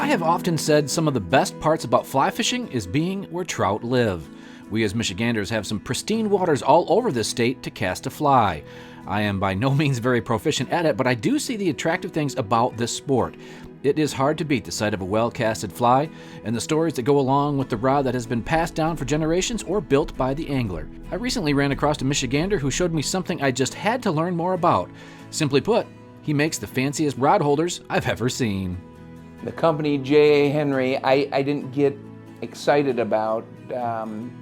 have often said some of the best parts about fly fishing is being where trout live. We as Michiganders have some pristine waters all over this state to cast a fly. I am by no means very proficient at it, but I do see the attractive things about this sport. It is hard to beat the sight of a well-casted fly and the stories that go along with the rod that has been passed down for generations or built by the angler. I recently ran across a Michigander who showed me something I just had to learn more about. Simply put, he makes the fanciest rod holders I've ever seen. The company J.A.Henry, I didn't get excited about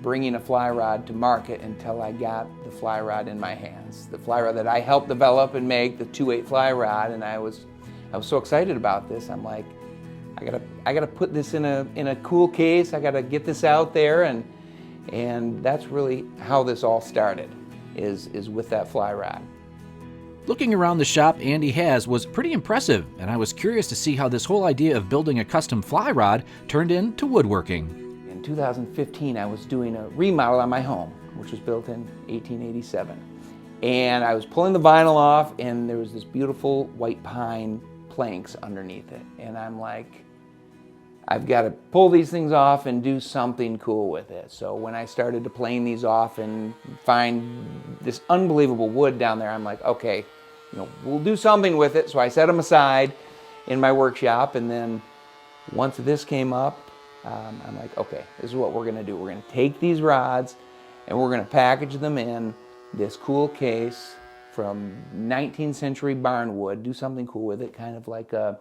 bringing a fly rod to market until I got the fly rod in my hands. The fly rod that I helped develop and make, the 2/8 fly rod, and I was so excited about this. I'm like, I gotta put this in a cool case. I gotta get this out there, and that's really how this all started, is with that fly rod. Looking around the shop Andy has was pretty impressive, and I was curious to see how this whole idea of building a custom fly rod turned into woodworking. In 2015, I was doing a remodel on my home, which was built in 1887. And I was pulling the vinyl off, and there was this beautiful white pine planks underneath it. And I'm like, I've got to pull these things off and do something cool with it. So when I started to plane these off and find this unbelievable wood down there, I'm like, okay, we'll do something with it. So I set them aside in my workshop, and then once this came up, I'm like, okay, this is what we're gonna do. We're gonna take these rods and we're gonna package them in this cool case from 19th century barn wood, do something cool with it, kind of like a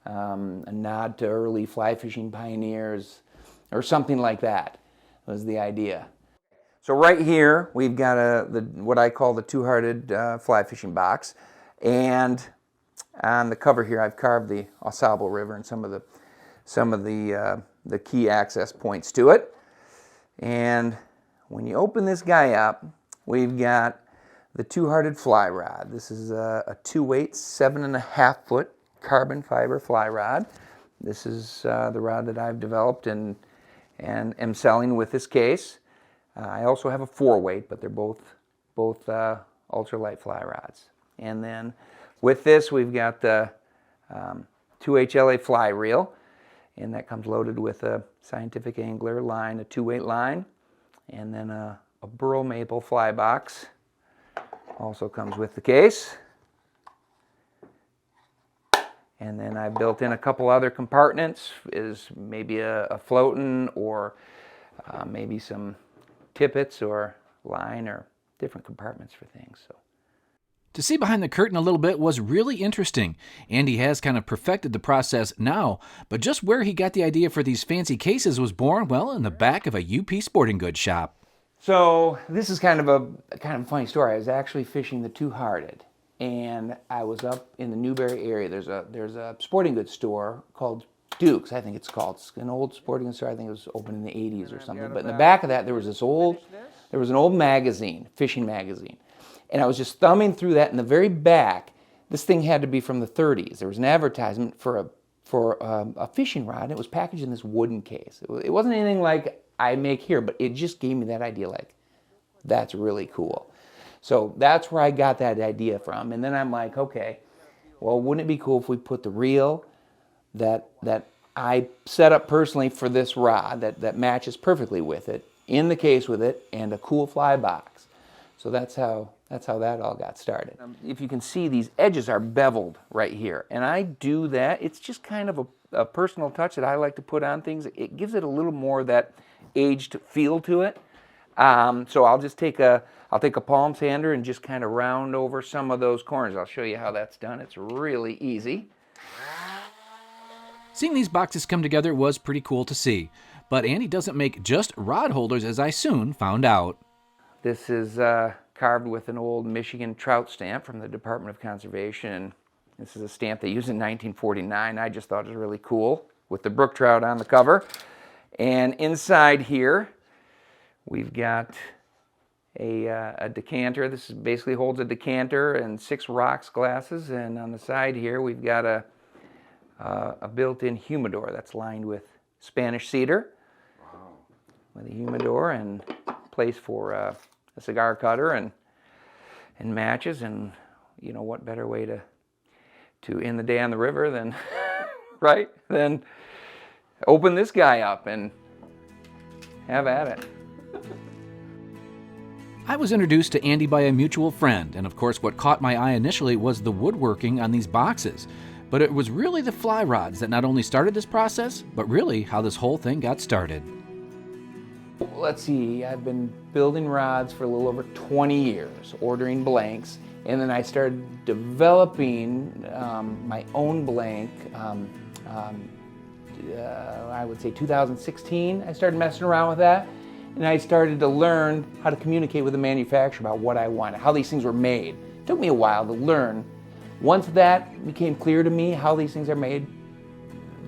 nod to early fly fishing pioneers or something like that was the idea. So right here we've got what I call the two-hearted fly fishing box, and on the cover here I've carved the Au Sable River and some of the key access points to it. And when you open this guy up, we've got the two-hearted fly rod. This is a 2/8, 7.5 foot carbon fiber fly rod. This is the rod that I've developed and am selling with this case. I also have a 4-weight, but they're both ultralight fly rods. And then with this, we've got the 2HLA fly reel, and that comes loaded with a Scientific Angler line, a 2-weight line, and then a burl maple fly box also comes with the case. And then I built in a couple other compartments, is maybe a floating or maybe some tippets or line or different compartments for things. So To see behind the curtain a little bit was really interesting. Andy has kind of perfected the process now, but just where he got the idea for these fancy cases was born, well, in the back of a UP sporting goods shop. So this is kind of a funny story. I was actually fishing the two-hearted, and I was up in the Newberry area. There's a sporting goods store called Duke's, I think it's called. It's an old sporting goods store. I think it was opened in the 80s or something. But in the back of that, there was an old magazine, fishing magazine. And I was just thumbing through that. In the very back, this thing had to be from the 30s. There was an advertisement for a fishing rod, and it was packaged in this wooden case. It wasn't anything like I make here, but it just gave me that idea, like, that's really cool. So that's where I got that idea from. And then I'm like, okay, well, wouldn't it be cool if we put the reel that I set up personally for this rod that matches perfectly with it, in the case with it, and a cool fly box. So that's how that all got started. If you can see, these edges are beveled right here, and I do that. It's just kind of a personal touch that I like to put on things. It gives it a little more of that aged feel to it. So I'll just take a palm sander and just kind of round over some of those corners. I'll show you how that's done. It's really easy. Seeing these boxes come together was pretty cool to see, but Andy doesn't make just rod holders, as I soon found out. This is carved with an old Michigan trout stamp from the Department of Conservation. This is a stamp they used in 1949. I just thought it was really cool with the brook trout on the cover. And inside here, we've got a decanter. This basically holds a decanter and 6 rocks glasses. And on the side here, we've got a built-in humidor that's lined with Spanish cedar. Wow. With a humidor and place for a cigar cutter and matches. And you know what better way to end the day on the river than right, than open this guy up and have at it. I was introduced to Andy by a mutual friend, and of course what caught my eye initially was the woodworking on these boxes. But it was really the fly rods that not only started this process, but really how this whole thing got started. Let's see, I've been building rods for a little over 20 years, ordering blanks, and then I started developing my own blank. I would say 2016, I started messing around with that, and I started to learn how to communicate with the manufacturer about what I wanted, how these things were made. It took me a while to learn. Once that became clear to me, how these things are made,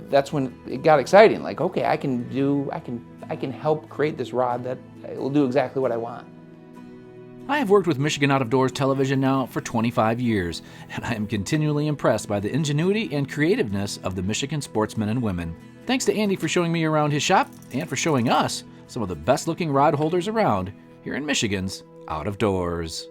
that's when it got exciting. Like, okay, I can help create this rod that will do exactly what I want. I have worked with Michigan Out-of-Doors television now for 25 years, and I am continually impressed by the ingenuity and creativeness of the Michigan sportsmen and women. Thanks to Andy for showing me around his shop and for showing us some of the best looking rod holders around here in Michigan's Out of Doors.